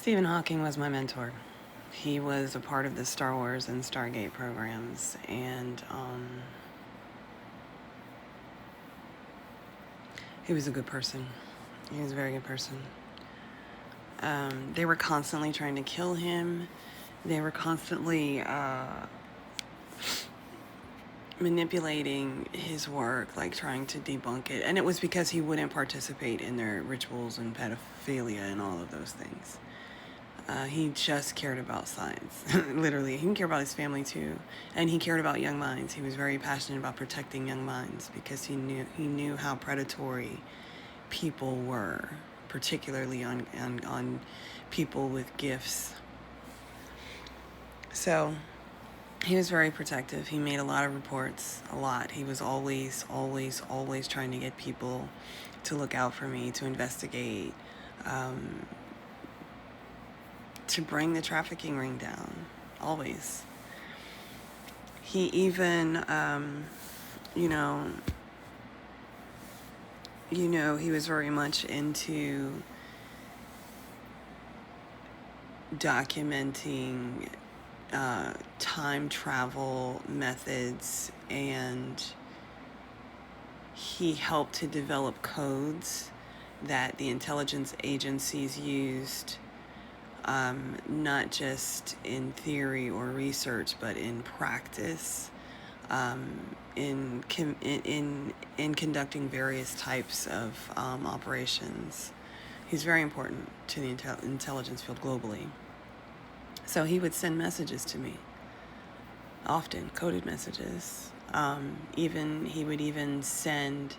Stephen Hawking was my mentor. He was a part of the Star Wars and Stargate programs, and he was a good person. He was a very good person. They were constantly trying to kill him. They were constantly manipulating his work, like trying to debunk it. And it was because he wouldn't participate in their rituals and pedophilia and all of those things. He just cared about science. Literally, he cared about his family too, and he cared about young minds. He was very passionate about protecting young minds because he knew how predatory people were, particularly on people with gifts. So he was very protective. He made a lot of reports, a lot. He was always trying to get people to look out for me, to investigate, to bring the trafficking ring down, always. He even, he was very much into documenting time travel methods, and he helped to develop codes that the intelligence agencies used, not just in theory or research, but in practice, in conducting various types of operations. He's very important to the intelligence field globally. So he would send messages to me, often coded messages. He would even send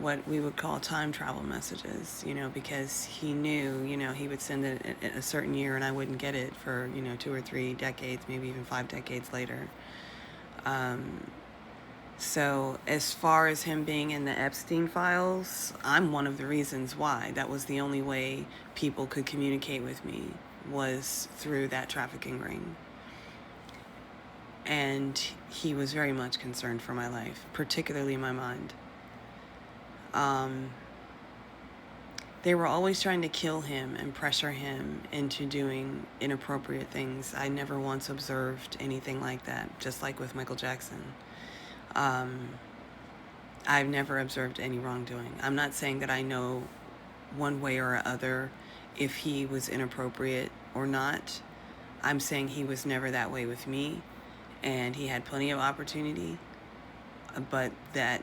what we would call time travel messages, because he knew, he would send it at a certain year and I wouldn't get it for, 2 or 3 decades, maybe even 5 decades later. So as far as him being in the Epstein files, I'm one of the reasons why. That was the only way people could communicate with me, was through that trafficking ring. And he was very much concerned for my life, particularly my mind. They were always trying to kill him and pressure him into doing inappropriate things. I never once observed anything like that, just like with Michael Jackson. I've never observed any wrongdoing. I'm not saying that I know one way or other if he was inappropriate or not. I'm saying he was never that way with me, and he had plenty of opportunity, but that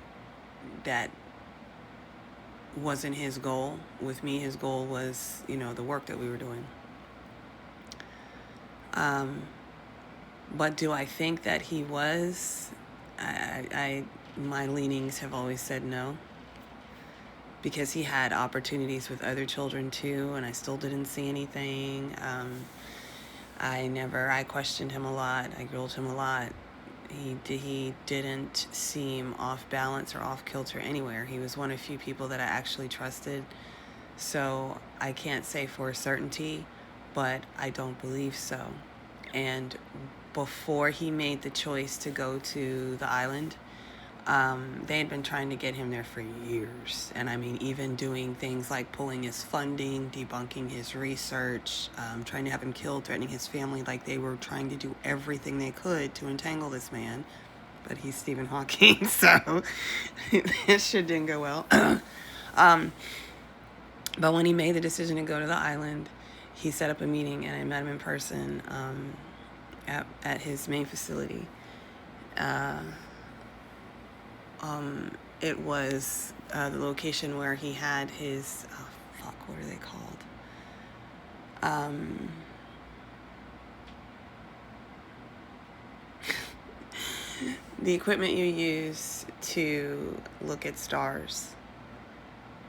wasn't his goal. With me, his goal was, the work that we were doing. But do I think that he was? My leanings have always said no, because he had opportunities with other children too, and I still didn't see anything. I questioned him a lot. I grilled him a lot. He didn't seem off balance or off kilter anywhere. He was one of few people that I actually trusted. So I can't say for certainty, but I don't believe so. And before he made the choice to go to the island, they had been trying to get him there for years. And I mean, even doing things like pulling his funding, debunking his research, trying to have him killed, threatening his family. Like, they were trying to do everything they could to entangle this man. But he's Stephen Hawking, so this shit didn't go well. But when he made the decision to go to the island, he set up a meeting, and I met him in person at his main facility. It was the location where he had his, what are they called? The equipment you use to look at stars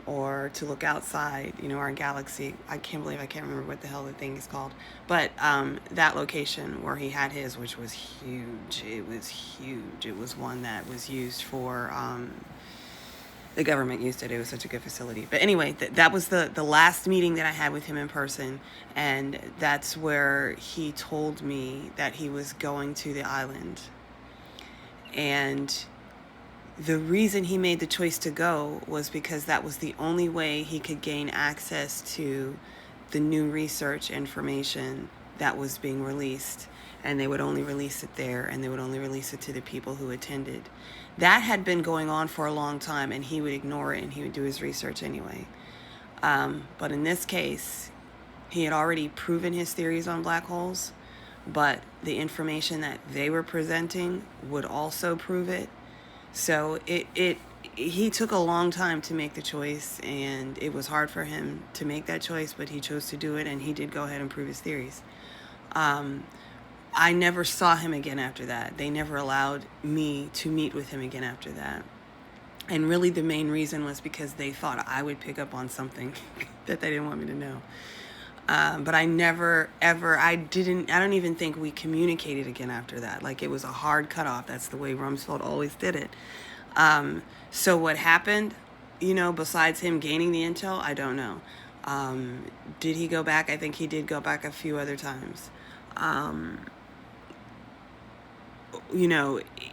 or to look outside, our galaxy. I can't remember what the hell the thing is called. But that location where he had his, which was huge. It was huge. It was one that was used for, the government used it. It was such a good facility. But anyway, that was the last meeting that I had with him in person. And that's where he told me that he was going to the island. And the reason he made the choice to go was because that was the only way he could gain access to the new research information that was being released, and they would only release it there, and they would only release it to the people who attended. That had been going on for a long time, and he would ignore it, and he would do his research anyway. But in this case, he had already proven his theories on black holes, but the information that they were presenting would also prove it. So he took a long time to make the choice, and it was hard for him to make that choice, but he chose to do it, and he did go ahead and prove his theories. I never saw him again after that. They never allowed me to meet with him again after that. And really the main reason was because they thought I would pick up on something that they didn't want me to know. But I never, ever, I don't even think we communicated again after that. Like, it was a hard cutoff. That's the way Rumsfeld always did it. So what happened, besides him gaining the intel, I don't know. Did he go back? I think he did go back a few other times.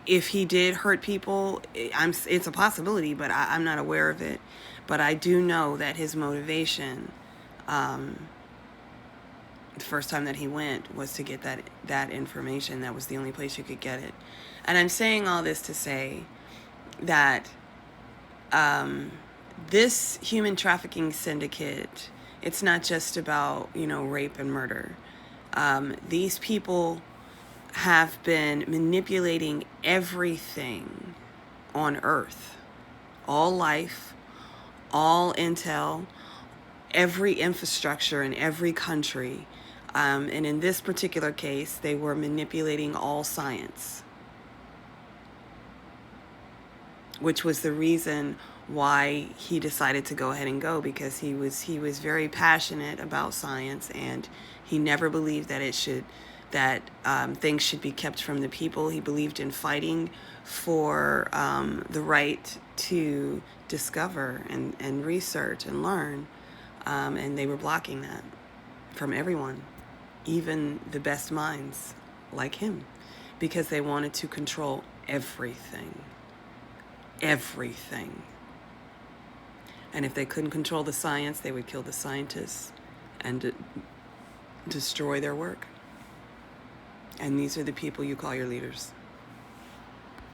If he did hurt people, it's a possibility, but I'm not aware of it. But I do know that his motivation, the first time that he went, was to get that information. That was the only place you could get it. And I'm saying all this to say that this human trafficking syndicate, it's not just about, rape and murder. These people have been manipulating everything on Earth. All life, all intel, every infrastructure in every country. And in this particular case, they were manipulating all science, which was the reason why he decided to go ahead and go, because he was very passionate about science, and he never believed that things should be kept from the people. He believed in fighting for the right to discover and research and learn, and they were blocking that from everyone, even the best minds like him, because they wanted to control everything. And if they couldn't control the science, they would kill the scientists and destroy their work. And these are the people you call your leaders.